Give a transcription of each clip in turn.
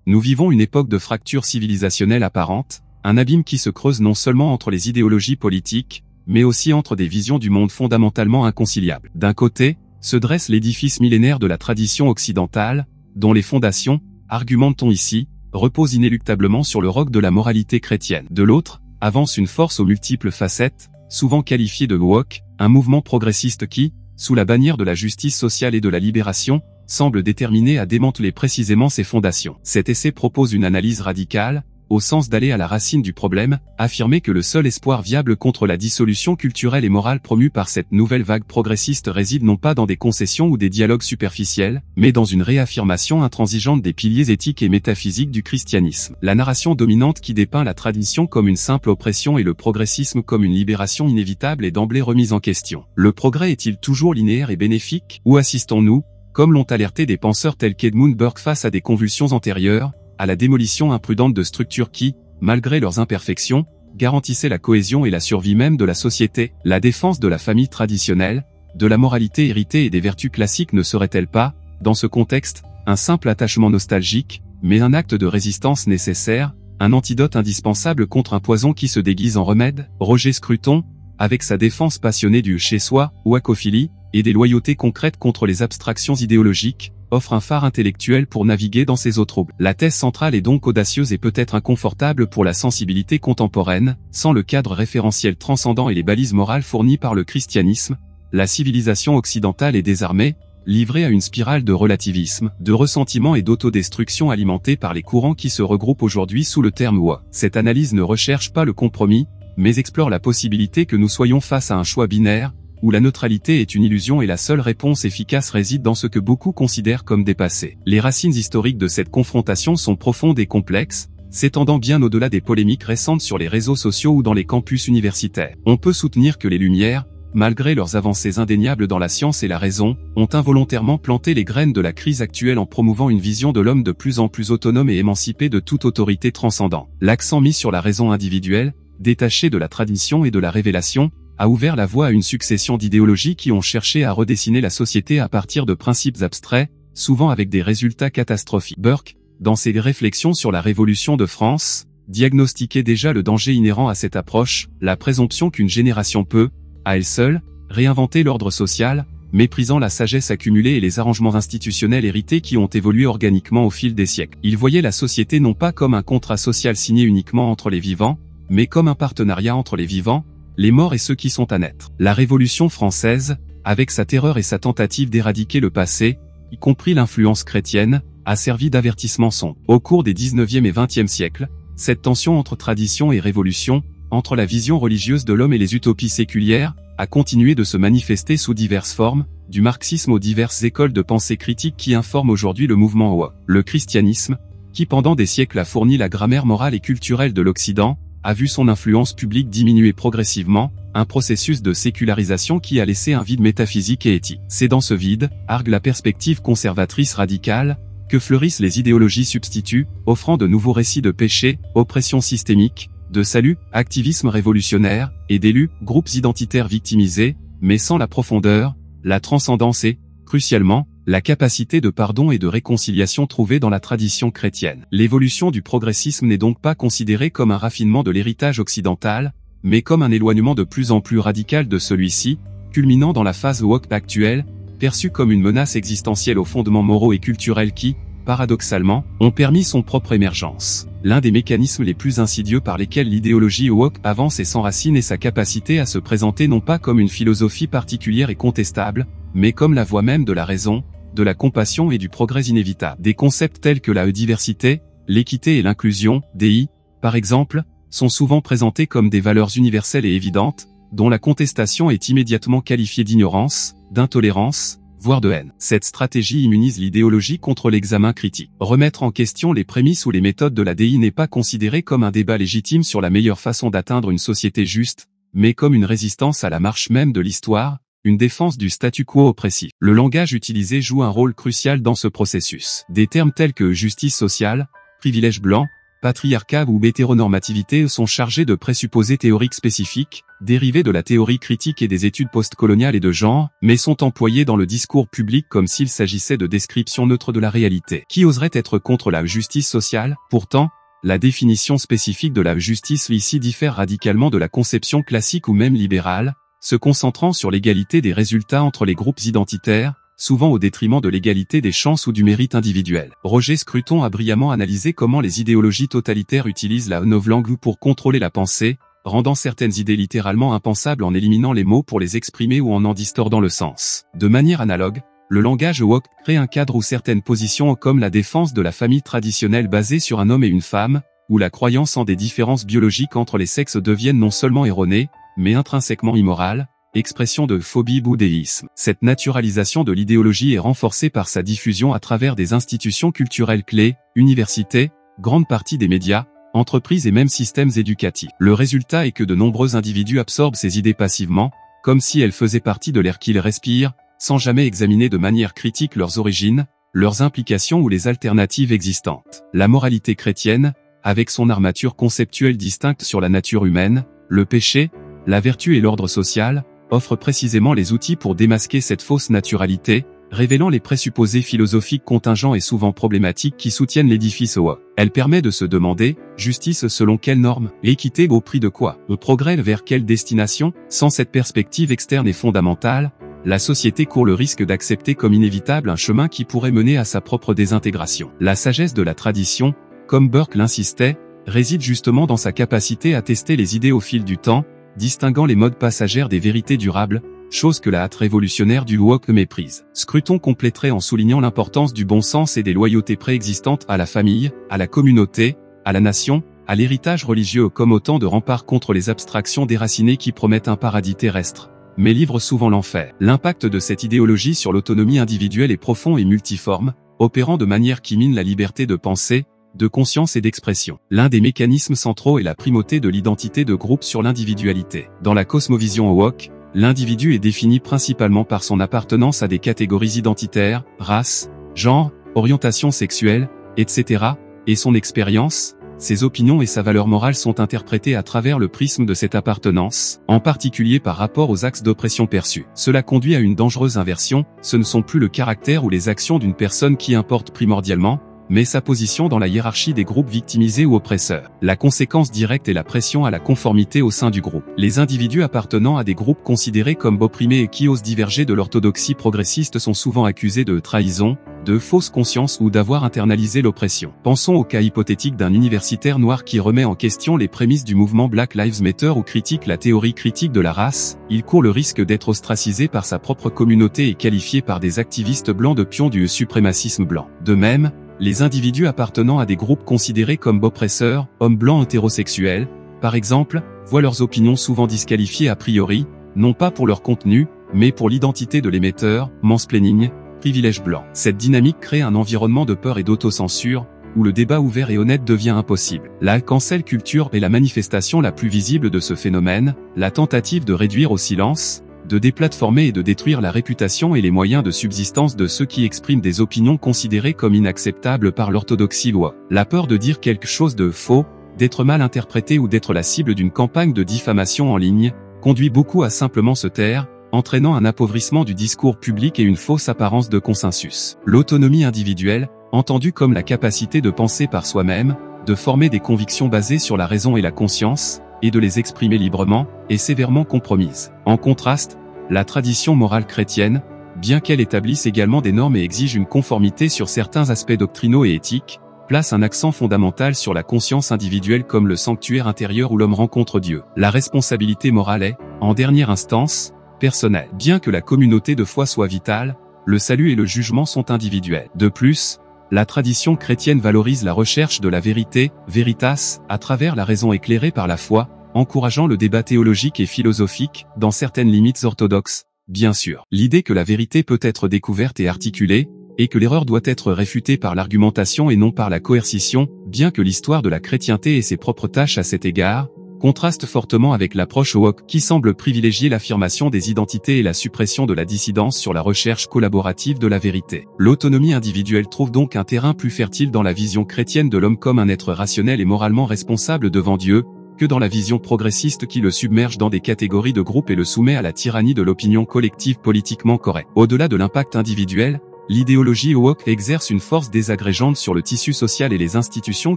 Nous vivons une époque de fracture civilisationnelle apparente, un abîme qui se creuse non seulement entre les idéologies politiques, mais aussi entre des visions du monde fondamentalement inconciliables. D'un côté, se dresse l'édifice millénaire de la tradition occidentale, dont les fondations, argumente-t-on ici, reposent inéluctablement sur le roc de la moralité chrétienne. De l'autre, avance une force aux multiples facettes, souvent qualifiée de woke, un mouvement progressiste qui, sous la bannière de la justice sociale et de la libération, semble déterminé à démanteler précisément ses fondations. Cet essai propose une analyse radicale, au sens d'aller à la racine du problème, affirmer que le seul espoir viable contre la dissolution culturelle et morale promue par cette nouvelle vague progressiste réside non pas dans des concessions ou des dialogues superficiels, mais dans une réaffirmation intransigeante des piliers éthiques et métaphysiques du christianisme. La narration dominante qui dépeint la tradition comme une simple oppression et le progressisme comme une libération inévitable est d'emblée remise en question. Le progrès est-il toujours linéaire et bénéfique, ou assistons-nous, comme l'ont alerté des penseurs tels qu'Edmund Burke face à des convulsions antérieures, à la démolition imprudente de structures qui, malgré leurs imperfections, garantissaient la cohésion et la survie même de la société? La défense de la famille traditionnelle, de la moralité héritée et des vertus classiques ne serait-elle pas, dans ce contexte, un simple attachement nostalgique, mais un acte de résistance nécessaire, un antidote indispensable contre un poison qui se déguise en remède? Roger Scruton, avec sa défense passionnée du chez-soi, wakophilie, et des loyautés concrètes contre les abstractions idéologiques, offre un phare intellectuel pour naviguer dans ces eaux troubles. La thèse centrale est donc audacieuse et peut-être inconfortable pour la sensibilité contemporaine, sans le cadre référentiel transcendant et les balises morales fournies par le christianisme, la civilisation occidentale est désarmée, livrée à une spirale de relativisme, de ressentiment et d'autodestruction alimentée par les courants qui se regroupent aujourd'hui sous le terme woke. Cette analyse ne recherche pas le compromis, mais explore la possibilité que nous soyons face à un choix binaire, où la neutralité est une illusion et la seule réponse efficace réside dans ce que beaucoup considèrent comme dépassé. Les racines historiques de cette confrontation sont profondes et complexes, s'étendant bien au-delà des polémiques récentes sur les réseaux sociaux ou dans les campus universitaires. On peut soutenir que les Lumières, malgré leurs avancées indéniables dans la science et la raison, ont involontairement planté les graines de la crise actuelle en promouvant une vision de l'homme de plus en plus autonome et émancipé de toute autorité transcendante. L'accent mis sur la raison individuelle, détachée de la tradition et de la révélation, a ouvert la voie à une succession d'idéologies qui ont cherché à redessiner la société à partir de principes abstraits, souvent avec des résultats catastrophiques. Burke, dans ses réflexions sur la Révolution de France, diagnostiquait déjà le danger inhérent à cette approche, la présomption qu'une génération peut, à elle seule, réinventer l'ordre social, méprisant la sagesse accumulée et les arrangements institutionnels hérités qui ont évolué organiquement au fil des siècles. Il voyait la société non pas comme un contrat social signé uniquement entre les vivants, mais comme un partenariat entre les vivants, les morts et ceux qui sont à naître. La Révolution française, avec sa terreur et sa tentative d'éradiquer le passé, y compris l'influence chrétienne, a servi d'avertissement sombre. Au cours des 19e et 20e siècles, cette tension entre tradition et révolution, entre la vision religieuse de l'homme et les utopies séculières, a continué de se manifester sous diverses formes, du marxisme aux diverses écoles de pensée critique qui informent aujourd'hui le mouvement woke. Le christianisme, qui pendant des siècles a fourni la grammaire morale et culturelle de l'Occident, a vu son influence publique diminuer progressivement, un processus de sécularisation qui a laissé un vide métaphysique et éthique. C'est dans ce vide, argue la perspective conservatrice radicale, que fleurissent les idéologies substituts, offrant de nouveaux récits de péché, oppression systémique, de salut, activisme révolutionnaire, et d'élus, groupes identitaires victimisés, mais sans la profondeur, la transcendance et, crucialement, la capacité de pardon et de réconciliation trouvée dans la tradition chrétienne. L'évolution du progressisme n'est donc pas considérée comme un raffinement de l'héritage occidental, mais comme un éloignement de plus en plus radical de celui-ci, culminant dans la phase woke actuelle, perçue comme une menace existentielle aux fondements moraux et culturels qui, paradoxalement, ont permis son propre émergence. L'un des mécanismes les plus insidieux par lesquels l'idéologie woke avance et s'enracine est sa capacité à se présenter non pas comme une philosophie particulière et contestable, mais comme la voie même de la raison, de la compassion et du progrès inévitable. Des concepts tels que la diversité, l'équité et l'inclusion, DI, par exemple, sont souvent présentés comme des valeurs universelles et évidentes, dont la contestation est immédiatement qualifiée d'ignorance, d'intolérance, voire de haine. Cette stratégie immunise l'idéologie contre l'examen critique. Remettre en question les prémices ou les méthodes de la DI n'est pas considéré comme un débat légitime sur la meilleure façon d'atteindre une société juste, mais comme une résistance à la marche même de l'histoire, une défense du statu quo oppressif. Le langage utilisé joue un rôle crucial dans ce processus. Des termes tels que justice sociale, privilège blanc, patriarcat ou hétéronormativité sont chargés de présupposés théoriques spécifiques, dérivés de la théorie critique et des études postcoloniales et de genre, mais sont employés dans le discours public comme s'il s'agissait de descriptions neutres de la réalité. Qui oserait être contre la justice sociale? Pourtant, la définition spécifique de la justice ici diffère radicalement de la conception classique ou même libérale, se concentrant sur l'égalité des résultats entre les groupes identitaires, souvent au détriment de l'égalité des chances ou du mérite individuel. Roger Scruton a brillamment analysé comment les idéologies totalitaires utilisent la novlangue pour contrôler la pensée, rendant certaines idées littéralement impensables en éliminant les mots pour les exprimer ou en distordant le sens. De manière analogue, le langage woke crée un cadre où certaines positions comme la défense de la famille traditionnelle basée sur un homme et une femme, ou la croyance en des différences biologiques entre les sexes deviennent non seulement erronées, mais intrinsèquement immorales, expression de phobie bouddhéisme. Cette naturalisation de l'idéologie est renforcée par sa diffusion à travers des institutions culturelles clés, universités, grande partie des médias, entreprises et même systèmes éducatifs. Le résultat est que de nombreux individus absorbent ces idées passivement, comme si elles faisaient partie de l'air qu'ils respirent, sans jamais examiner de manière critique leurs origines, leurs implications ou les alternatives existantes. La moralité chrétienne, avec son armature conceptuelle distincte sur la nature humaine, le péché, la vertu et l'ordre social, offre précisément les outils pour démasquer cette fausse naturalité, révélant les présupposés philosophiques contingents et souvent problématiques qui soutiennent l'édifice woke. Elle permet de se demander, justice selon quelles normes, équité au prix de quoi, progrès vers quelle destination? Sans cette perspective externe et fondamentale, la société court le risque d'accepter comme inévitable un chemin qui pourrait mener à sa propre désintégration. La sagesse de la tradition, comme Burke l'insistait, réside justement dans sa capacité à tester les idées au fil du temps, distinguant les modes passagères des vérités durables, chose que la hâte révolutionnaire du woke méprise. Scruton compléterait en soulignant l'importance du bon sens et des loyautés préexistantes à la famille, à la communauté, à la nation, à l'héritage religieux comme autant de remparts contre les abstractions déracinées qui promettent un paradis terrestre, mais livrent souvent l'enfer. L'impact de cette idéologie sur l'autonomie individuelle est profond et multiforme, opérant de manière qui mine la liberté de pensée, de conscience et d'expression. L'un des mécanismes centraux est la primauté de l'identité de groupe sur l'individualité. Dans la cosmovision woke, l'individu est défini principalement par son appartenance à des catégories identitaires, race, genre, orientation sexuelle, etc., et son expérience, ses opinions et sa valeur morale sont interprétées à travers le prisme de cette appartenance, en particulier par rapport aux axes d'oppression perçus. Cela conduit à une dangereuse inversion, ce ne sont plus le caractère ou les actions d'une personne qui importent primordialement, mais sa position dans la hiérarchie des groupes victimisés ou oppresseurs. La conséquence directe est la pression à la conformité au sein du groupe. Les individus appartenant à des groupes considérés comme opprimés et qui osent diverger de l'orthodoxie progressiste sont souvent accusés de trahison, de fausse conscience ou d'avoir internalisé l'oppression. Pensons au cas hypothétique d'un universitaire noir qui remet en question les prémices du mouvement Black Lives Matter ou critique la théorie critique de la race. Il court le risque d'être ostracisé par sa propre communauté et qualifié par des activistes blancs de pions du suprémacisme blanc. De même, les individus appartenant à des groupes considérés comme oppresseurs, hommes blancs hétérosexuels, par exemple, voient leurs opinions souvent disqualifiées a priori, non pas pour leur contenu, mais pour l'identité de l'émetteur, mansplaining, privilège blanc. Cette dynamique crée un environnement de peur et d'autocensure, où le débat ouvert et honnête devient impossible. La cancel culture est la manifestation la plus visible de ce phénomène, la tentative de réduire au silence, de déplatformer et de détruire la réputation et les moyens de subsistance de ceux qui expriment des opinions considérées comme inacceptables par l'orthodoxie loi. La peur de dire quelque chose de faux, d'être mal interprété ou d'être la cible d'une campagne de diffamation en ligne, conduit beaucoup à simplement se taire, entraînant un appauvrissement du discours public et une fausse apparence de consensus. L'autonomie individuelle, entendue comme la capacité de penser par soi-même, de former des convictions basées sur la raison et la conscience, et de les exprimer librement, est sévèrement compromise. En contraste, la tradition morale chrétienne, bien qu'elle établisse également des normes et exige une conformité sur certains aspects doctrinaux et éthiques, place un accent fondamental sur la conscience individuelle comme le sanctuaire intérieur où l'homme rencontre Dieu. La responsabilité morale est, en dernière instance, personnelle. Bien que la communauté de foi soit vitale, le salut et le jugement sont individuels. De plus, la tradition chrétienne valorise la recherche de la vérité, veritas, à travers la raison éclairée par la foi, encourageant le débat théologique et philosophique, dans certaines limites orthodoxes, bien sûr. L'idée que la vérité peut être découverte et articulée, et que l'erreur doit être réfutée par l'argumentation et non par la coercition, bien que l'histoire de la chrétienté ait ses propres tâches à cet égard, contraste fortement avec l'approche woke qui semble privilégier l'affirmation des identités et la suppression de la dissidence sur la recherche collaborative de la vérité. L'autonomie individuelle trouve donc un terrain plus fertile dans la vision chrétienne de l'homme comme un être rationnel et moralement responsable devant Dieu, que dans la vision progressiste qui le submerge dans des catégories de groupes et le soumet à la tyrannie de l'opinion collective politiquement correcte. Au-delà de l'impact individuel, l'idéologie woke exerce une force désagrégeante sur le tissu social et les institutions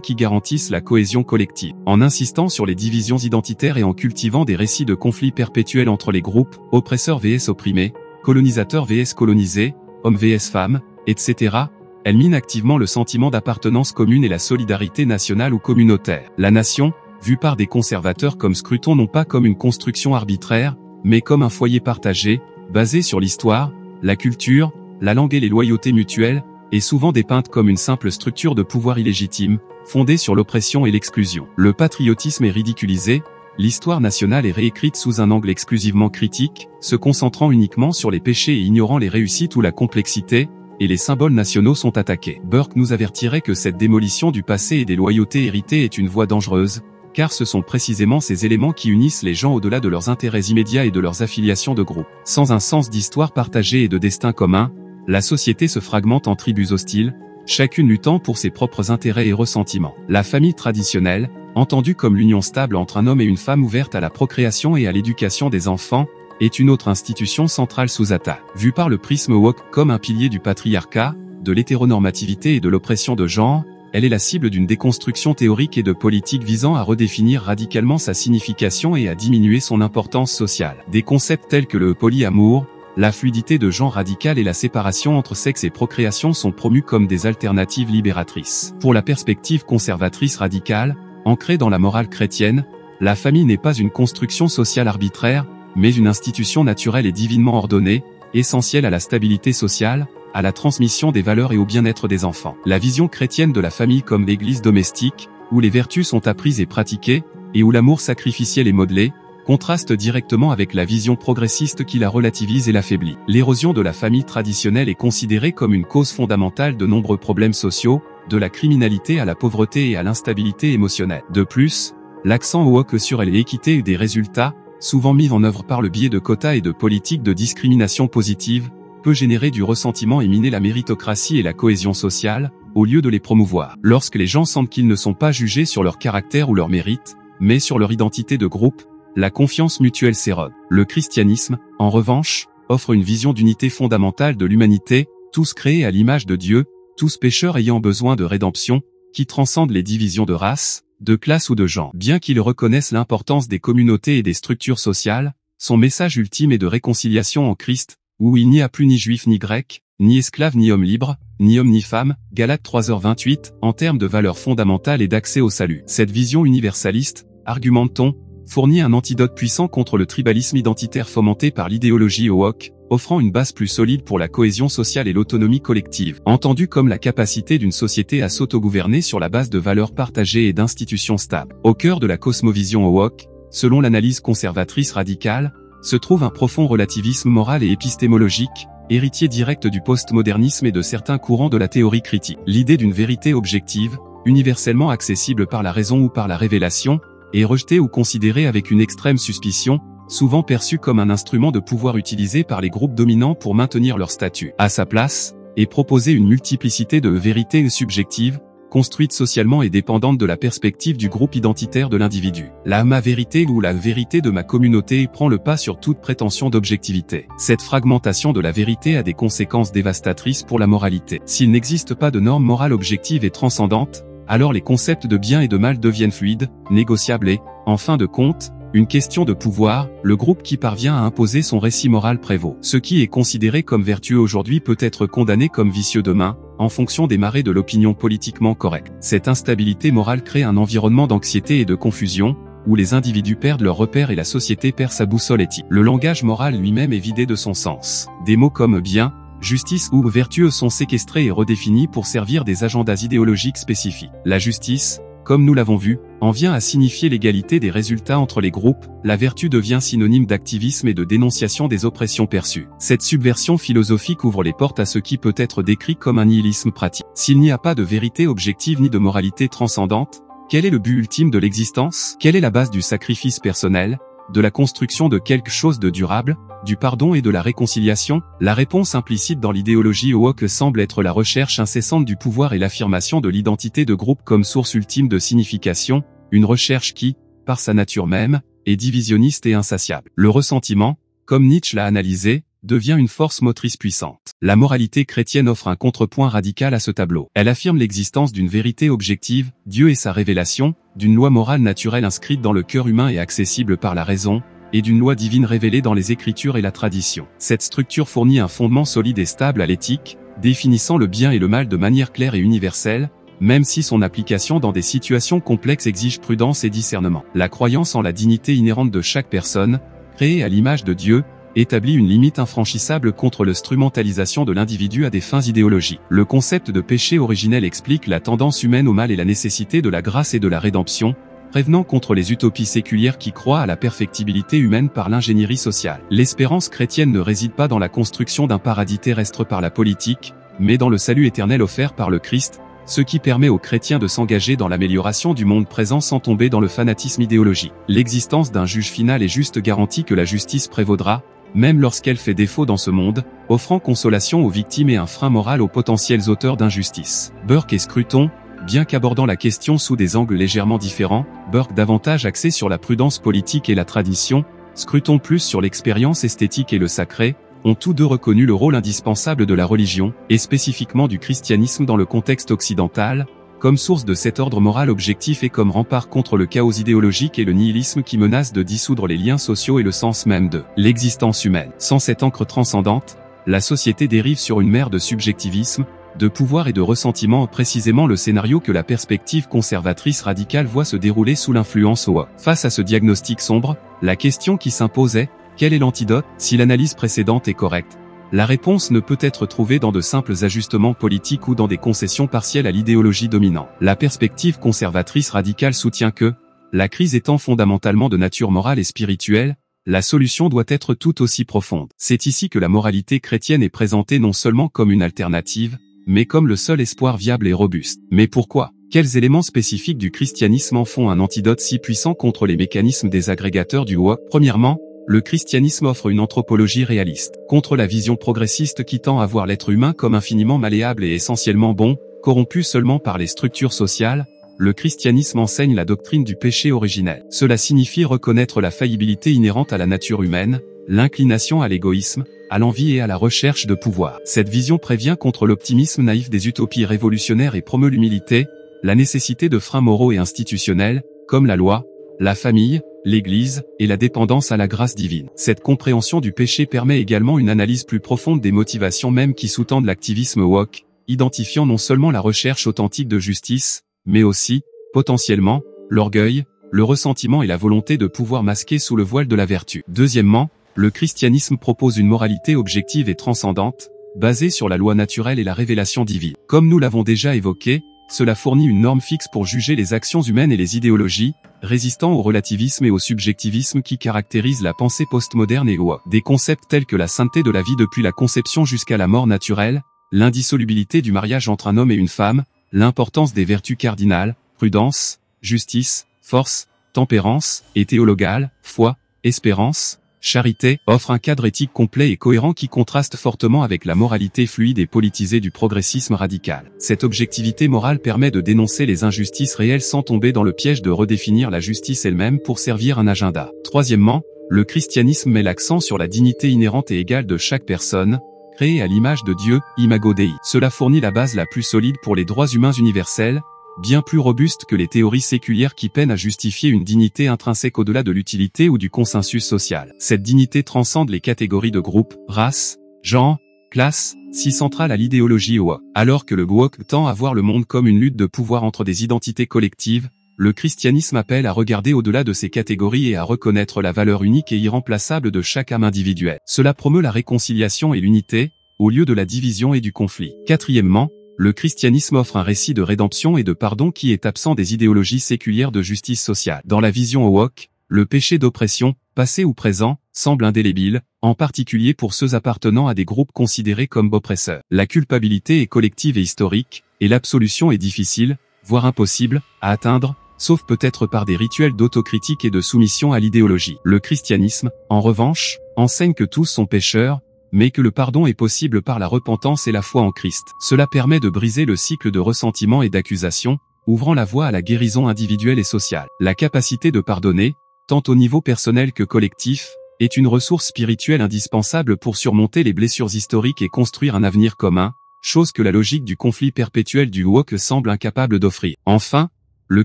qui garantissent la cohésion collective. En insistant sur les divisions identitaires et en cultivant des récits de conflits perpétuels entre les groupes, oppresseurs vs opprimés, colonisateurs vs colonisés, hommes vs femmes, etc., elle mine activement le sentiment d'appartenance commune et la solidarité nationale ou communautaire. La nation, vue par des conservateurs comme Scruton non pas comme une construction arbitraire, mais comme un foyer partagé, basé sur l'histoire, la culture, la langue et les loyautés mutuelles, est souvent dépeinte comme une simple structure de pouvoir illégitime, fondée sur l'oppression et l'exclusion. Le patriotisme est ridiculisé, l'histoire nationale est réécrite sous un angle exclusivement critique, se concentrant uniquement sur les péchés et ignorant les réussites ou la complexité, et les symboles nationaux sont attaqués. Burke nous avertirait que cette démolition du passé et des loyautés héritées est une voie dangereuse, car ce sont précisément ces éléments qui unissent les gens au-delà de leurs intérêts immédiats et de leurs affiliations de groupe. Sans un sens d'histoire partagée et de destin commun, la société se fragmente en tribus hostiles, chacune luttant pour ses propres intérêts et ressentiments. La famille traditionnelle, entendue comme l'union stable entre un homme et une femme ouverte à la procréation et à l'éducation des enfants, est une autre institution centrale sous attaque. Vue par le prisme woke comme un pilier du patriarcat, de l'hétéronormativité et de l'oppression de genre, elle est la cible d'une déconstruction théorique et de politique visant à redéfinir radicalement sa signification et à diminuer son importance sociale. Des concepts tels que le polyamour, la fluidité de genre radicale et la séparation entre sexe et procréation sont promus comme des alternatives libératrices. Pour la perspective conservatrice radicale, ancrée dans la morale chrétienne, la famille n'est pas une construction sociale arbitraire, mais une institution naturelle et divinement ordonnée, essentielle à la stabilité sociale, à la transmission des valeurs et au bien-être des enfants. La vision chrétienne de la famille comme l'église domestique, où les vertus sont apprises et pratiquées, et où l'amour sacrificiel est modelé, contraste directement avec la vision progressiste qui la relativise et l'affaiblit. L'érosion de la famille traditionnelle est considérée comme une cause fondamentale de nombreux problèmes sociaux, de la criminalité à la pauvreté et à l'instabilité émotionnelle. De plus, l'accent woke sur l'équité et des résultats, souvent mis en œuvre par le biais de quotas et de politiques de discrimination positive, peut générer du ressentiment et miner la méritocratie et la cohésion sociale, au lieu de les promouvoir. Lorsque les gens sentent qu'ils ne sont pas jugés sur leur caractère ou leur mérite, mais sur leur identité de groupe, la confiance mutuelle s'érode. Le christianisme, en revanche, offre une vision d'unité fondamentale de l'humanité, tous créés à l'image de Dieu, tous pécheurs ayant besoin de rédemption, qui transcende les divisions de race, de classe ou de genre. Bien qu'il reconnaisse l'importance des communautés et des structures sociales, son message ultime est de réconciliation en Christ, où il n'y a plus ni juif ni grec, ni esclave ni homme libre, ni homme ni femme, Galates 3h28, en termes de valeurs fondamentales et d'accès au salut. Cette vision universaliste, argumente-t-on, fournit un antidote puissant contre le tribalisme identitaire fomenté par l'idéologie woke, offrant une base plus solide pour la cohésion sociale et l'autonomie collective, entendue comme la capacité d'une société à s'autogouverner sur la base de valeurs partagées et d'institutions stables. Au cœur de la cosmovision woke, selon l'analyse conservatrice radicale, se trouve un profond relativisme moral et épistémologique, héritier direct du postmodernisme et de certains courants de la théorie critique. L'idée d'une vérité objective, universellement accessible par la raison ou par la révélation, est rejetée ou considérée avec une extrême suspicion, souvent perçue comme un instrument de pouvoir utilisé par les groupes dominants pour maintenir leur statut. À sa place, est proposée une multiplicité de vérités subjectives, construites socialement et dépendantes de la perspective du groupe identitaire de l'individu. La ma vérité ou la vérité de ma communauté prend le pas sur toute prétention d'objectivité. Cette fragmentation de la vérité a des conséquences dévastatrices pour la moralité. S'il n'existe pas de normes morales objectives et transcendantes, alors les concepts de bien et de mal deviennent fluides, négociables et, en fin de compte, une question de pouvoir, le groupe qui parvient à imposer son récit moral prévaut. Ce qui est considéré comme vertueux aujourd'hui peut être condamné comme vicieux demain, en fonction des marées de l'opinion politiquement correcte. Cette instabilité morale crée un environnement d'anxiété et de confusion, où les individus perdent leurs repères et la société perd sa boussole éthique. Le langage moral lui-même est vidé de son sens. Des mots comme bien, justice ou vertueux sont séquestrés et redéfinis pour servir des agendas idéologiques spécifiques. La justice, comme nous l'avons vu, en vient à signifier l'égalité des résultats entre les groupes, la vertu devient synonyme d'activisme et de dénonciation des oppressions perçues. Cette subversion philosophique ouvre les portes à ce qui peut être décrit comme un nihilisme pratique. S'il n'y a pas de vérité objective ni de moralité transcendante, Quel est le but ultime de l'existence? Quelle est la base du sacrifice personnel, de la construction de quelque chose de durable, du pardon et de la réconciliation? La réponse implicite dans l'idéologie woke semble être la recherche incessante du pouvoir et l'affirmation de l'identité de groupe comme source ultime de signification, une recherche qui, par sa nature même, est divisionniste et insatiable. Le ressentiment, comme Nietzsche l'a analysé, devient une force motrice puissante. La moralité chrétienne offre un contrepoint radical à ce tableau. Elle affirme l'existence d'une vérité objective, Dieu et sa révélation, d'une loi morale naturelle inscrite dans le cœur humain et accessible par la raison, et d'une loi divine révélée dans les Écritures et la tradition. Cette structure fournit un fondement solide et stable à l'éthique, définissant le bien et le mal de manière claire et universelle, même si son application dans des situations complexes exige prudence et discernement. La croyance en la dignité inhérente de chaque personne, créée à l'image de Dieu, établit une limite infranchissable contre l'instrumentalisation de l'individu à des fins idéologiques. Le concept de péché originel explique la tendance humaine au mal et la nécessité de la grâce et de la rédemption, prévenant contre les utopies séculières qui croient à la perfectibilité humaine par l'ingénierie sociale. L'espérance chrétienne ne réside pas dans la construction d'un paradis terrestre par la politique, mais dans le salut éternel offert par le Christ, ce qui permet aux chrétiens de s'engager dans l'amélioration du monde présent sans tomber dans le fanatisme idéologique. L'existence d'un juge final et juste garantit que la justice prévaudra, même lorsqu'elle fait défaut dans ce monde, offrant consolation aux victimes et un frein moral aux potentiels auteurs d'injustice. Burke et Scruton, bien qu'abordant la question sous des angles légèrement différents, Burke davantage axé sur la prudence politique et la tradition, Scruton plus sur l'expérience esthétique et le sacré, ont tous deux reconnu le rôle indispensable de la religion, et spécifiquement du christianisme dans le contexte occidental, comme source de cet ordre moral objectif et comme rempart contre le chaos idéologique et le nihilisme qui menace de dissoudre les liens sociaux et le sens même de l'existence humaine. Sans cette encre transcendante, la société dérive sur une mer de subjectivisme, de pouvoir et de ressentiment, précisément le scénario que la perspective conservatrice radicale voit se dérouler sous l'influence woke. Face à ce diagnostic sombre, la question qui s'impose est, quel est l'antidote? Si l'analyse précédente est correcte, la réponse ne peut être trouvée dans de simples ajustements politiques ou dans des concessions partielles à l'idéologie dominante. La perspective conservatrice radicale soutient que, la crise étant fondamentalement de nature morale et spirituelle, la solution doit être tout aussi profonde. C'est ici que la moralité chrétienne est présentée non seulement comme une alternative, mais comme le seul espoir viable et robuste. Mais pourquoi? Quels éléments spécifiques du christianisme en font un antidote si puissant contre les mécanismes désagrégateurs du woke? Premièrement, le christianisme offre une anthropologie réaliste. Contre la vision progressiste qui tend à voir l'être humain comme infiniment malléable et essentiellement bon, corrompu seulement par les structures sociales, le christianisme enseigne la doctrine du péché originel. Cela signifie reconnaître la faillibilité inhérente à la nature humaine, l'inclination à l'égoïsme, à l'envie et à la recherche de pouvoir. Cette vision prévient contre l'optimisme naïf des utopies révolutionnaires et promeut l'humilité, la nécessité de freins moraux et institutionnels, comme la loi, la famille, l'Église, et la dépendance à la grâce divine. Cette compréhension du péché permet également une analyse plus profonde des motivations mêmes qui sous-tendent l'activisme woke, identifiant non seulement la recherche authentique de justice, mais aussi, potentiellement, l'orgueil, le ressentiment et la volonté de pouvoir masquer sous le voile de la vertu. Deuxièmement, le christianisme propose une moralité objective et transcendante, basée sur la loi naturelle et la révélation divine. Comme nous l'avons déjà évoqué, cela fournit une norme fixe pour juger les actions humaines et les idéologies, résistant au relativisme et au subjectivisme qui caractérisent la pensée postmoderne et woke. Des concepts tels que la sainteté de la vie depuis la conception jusqu'à la mort naturelle, l'indissolubilité du mariage entre un homme et une femme, l'importance des vertus cardinales, prudence, justice, force, tempérance, et théologale, foi, espérance, charité, offre un cadre éthique complet et cohérent qui contraste fortement avec la moralité fluide et politisée du progressisme radical. Cette objectivité morale permet de dénoncer les injustices réelles sans tomber dans le piège de redéfinir la justice elle-même pour servir un agenda. Troisièmement, le christianisme met l'accent sur la dignité inhérente et égale de chaque personne, créée à l'image de Dieu, Imago Dei. Cela fournit la base la plus solide pour les droits humains universels, bien plus robuste que les théories séculières qui peinent à justifier une dignité intrinsèque au-delà de l'utilité ou du consensus social. Cette dignité transcende les catégories de groupe, race, genre, classe, si centrale à l'idéologie woke. Alors que le woke tend à voir le monde comme une lutte de pouvoir entre des identités collectives, le christianisme appelle à regarder au-delà de ces catégories et à reconnaître la valeur unique et irremplaçable de chaque âme individuelle. Cela promeut la réconciliation et l'unité, au lieu de la division et du conflit. Quatrièmement, le christianisme offre un récit de rédemption et de pardon qui est absent des idéologies séculières de justice sociale. Dans la vision woke, le péché d'oppression, passé ou présent, semble indélébile, en particulier pour ceux appartenant à des groupes considérés comme oppresseurs. La culpabilité est collective et historique, et l'absolution est difficile, voire impossible, à atteindre, sauf peut-être par des rituels d'autocritique et de soumission à l'idéologie. Le christianisme, en revanche, enseigne que tous sont pécheurs, mais que le pardon est possible par la repentance et la foi en Christ. Cela permet de briser le cycle de ressentiment et d'accusation, ouvrant la voie à la guérison individuelle et sociale. La capacité de pardonner, tant au niveau personnel que collectif, est une ressource spirituelle indispensable pour surmonter les blessures historiques et construire un avenir commun, chose que la logique du conflit perpétuel du woke semble incapable d'offrir. Enfin, le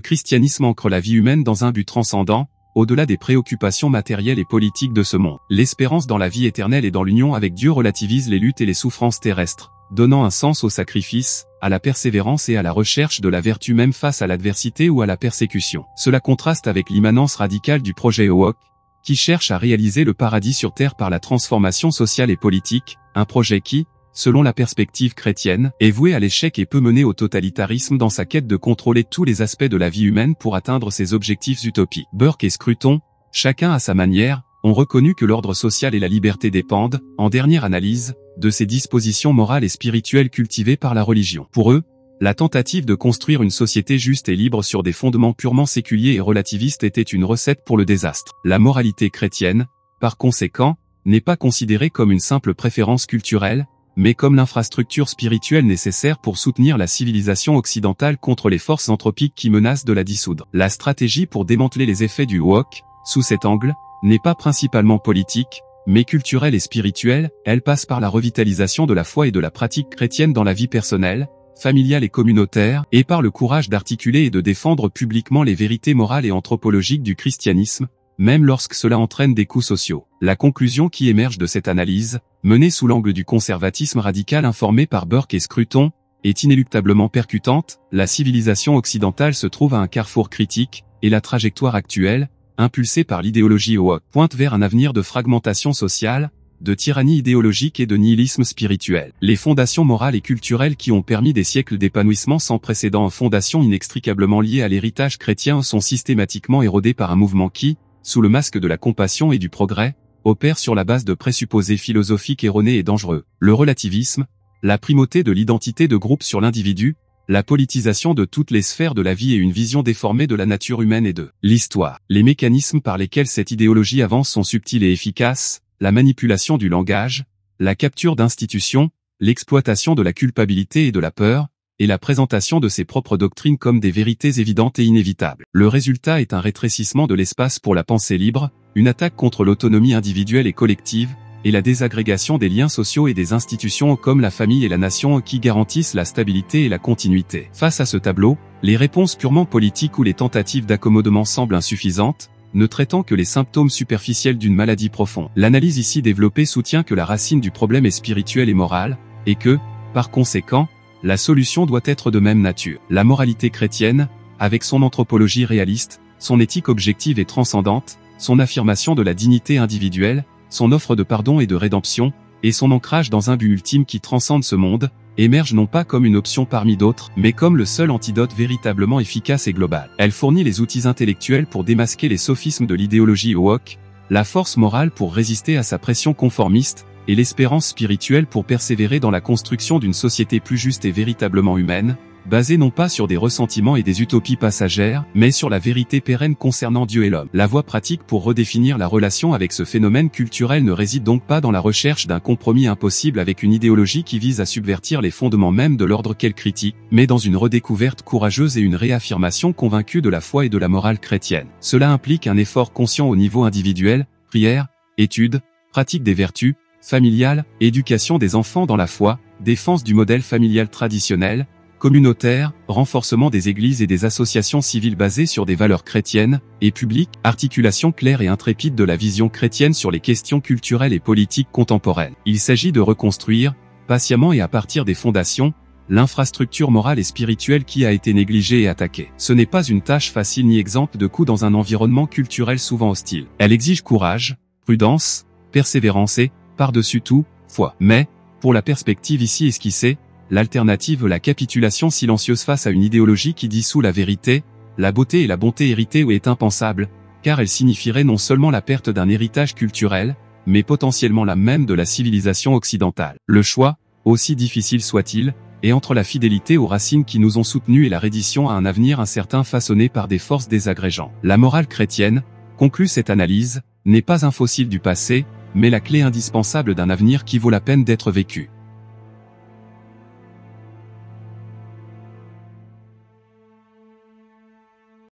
christianisme ancre la vie humaine dans un but transcendant, au-delà des préoccupations matérielles et politiques de ce monde. L'espérance dans la vie éternelle et dans l'union avec Dieu relativise les luttes et les souffrances terrestres, donnant un sens au sacrifice, à la persévérance et à la recherche de la vertu même face à l'adversité ou à la persécution. Cela contraste avec l'immanence radicale du projet woke, qui cherche à réaliser le paradis sur terre par la transformation sociale et politique, un projet qui, selon la perspective chrétienne, est voué à l'échec et peut mener au totalitarisme dans sa quête de contrôler tous les aspects de la vie humaine pour atteindre ses objectifs utopiques. Burke et Scruton, chacun à sa manière, ont reconnu que l'ordre social et la liberté dépendent, en dernière analyse, de ces dispositions morales et spirituelles cultivées par la religion. Pour eux, la tentative de construire une société juste et libre sur des fondements purement séculiers et relativistes était une recette pour le désastre. La moralité chrétienne, par conséquent, n'est pas considérée comme une simple préférence culturelle, mais comme l'infrastructure spirituelle nécessaire pour soutenir la civilisation occidentale contre les forces anthropiques qui menacent de la dissoudre. La stratégie pour démanteler les effets du woke, sous cet angle, n'est pas principalement politique, mais culturelle et spirituelle. Elle passe par la revitalisation de la foi et de la pratique chrétienne dans la vie personnelle, familiale et communautaire, et par le courage d'articuler et de défendre publiquement les vérités morales et anthropologiques du christianisme, même lorsque cela entraîne des coûts sociaux. La conclusion qui émerge de cette analyse, menée sous l'angle du conservatisme radical informé par Burke et Scruton, est inéluctablement percutante. La civilisation occidentale se trouve à un carrefour critique, et la trajectoire actuelle, impulsée par l'idéologie woke, pointe vers un avenir de fragmentation sociale, de tyrannie idéologique et de nihilisme spirituel. Les fondations morales et culturelles qui ont permis des siècles d'épanouissement sans précédent en fondations inextricablement liées à l'héritage chrétien sont systématiquement érodées par un mouvement qui, sous le masque de la compassion et du progrès, opère sur la base de présupposés philosophiques erronés et dangereux. Le relativisme, la primauté de l'identité de groupe sur l'individu, la politisation de toutes les sphères de la vie et une vision déformée de la nature humaine et de l'histoire. Les mécanismes par lesquels cette idéologie avance sont subtils et efficaces, la manipulation du langage, la capture d'institutions, l'exploitation de la culpabilité et de la peur, et la présentation de ses propres doctrines comme des vérités évidentes et inévitables. Le résultat est un rétrécissement de l'espace pour la pensée libre, une attaque contre l'autonomie individuelle et collective, et la désagrégation des liens sociaux et des institutions comme la famille et la nation qui garantissent la stabilité et la continuité. Face à ce tableau, les réponses purement politiques ou les tentatives d'accommodement semblent insuffisantes, ne traitant que les symptômes superficiels d'une maladie profonde. L'analyse ici développée soutient que la racine du problème est spirituelle et morale, et que, par conséquent, la solution doit être de même nature. La moralité chrétienne, avec son anthropologie réaliste, son éthique objective et transcendante, son affirmation de la dignité individuelle, son offre de pardon et de rédemption, et son ancrage dans un but ultime qui transcende ce monde, émerge non pas comme une option parmi d'autres, mais comme le seul antidote véritablement efficace et global. Elle fournit les outils intellectuels pour démasquer les sophismes de l'idéologie woke, la force morale pour résister à sa pression conformiste, et l'espérance spirituelle pour persévérer dans la construction d'une société plus juste et véritablement humaine, basée non pas sur des ressentiments et des utopies passagères, mais sur la vérité pérenne concernant Dieu et l'homme. La voie pratique pour redéfinir la relation avec ce phénomène culturel ne réside donc pas dans la recherche d'un compromis impossible avec une idéologie qui vise à subvertir les fondements mêmes de l'ordre qu'elle critique, mais dans une redécouverte courageuse et une réaffirmation convaincue de la foi et de la morale chrétienne. Cela implique un effort conscient au niveau individuel, prière, étude, pratique des vertus, familiale, éducation des enfants dans la foi, défense du modèle familial traditionnel, communautaire, renforcement des églises et des associations civiles basées sur des valeurs chrétiennes, et publiques, articulation claire et intrépide de la vision chrétienne sur les questions culturelles et politiques contemporaines. Il s'agit de reconstruire, patiemment et à partir des fondations, l'infrastructure morale et spirituelle qui a été négligée et attaquée. Ce n'est pas une tâche facile ni exempte de coûts dans un environnement culturel souvent hostile. Elle exige courage, prudence, persévérance et, par-dessus tout, foi. Mais, pour la perspective ici esquissée, l'alternative, la capitulation silencieuse face à une idéologie qui dissout la vérité, la beauté et la bonté héritée est impensable, car elle signifierait non seulement la perte d'un héritage culturel, mais potentiellement la même de la civilisation occidentale. Le choix, aussi difficile soit-il, et entre la fidélité aux racines qui nous ont soutenus et la reddition à un avenir incertain façonné par des forces désagrégeantes. La morale chrétienne, conclut cette analyse, n'est pas un fossile du passé, mais la clé indispensable d'un avenir qui vaut la peine d'être vécu.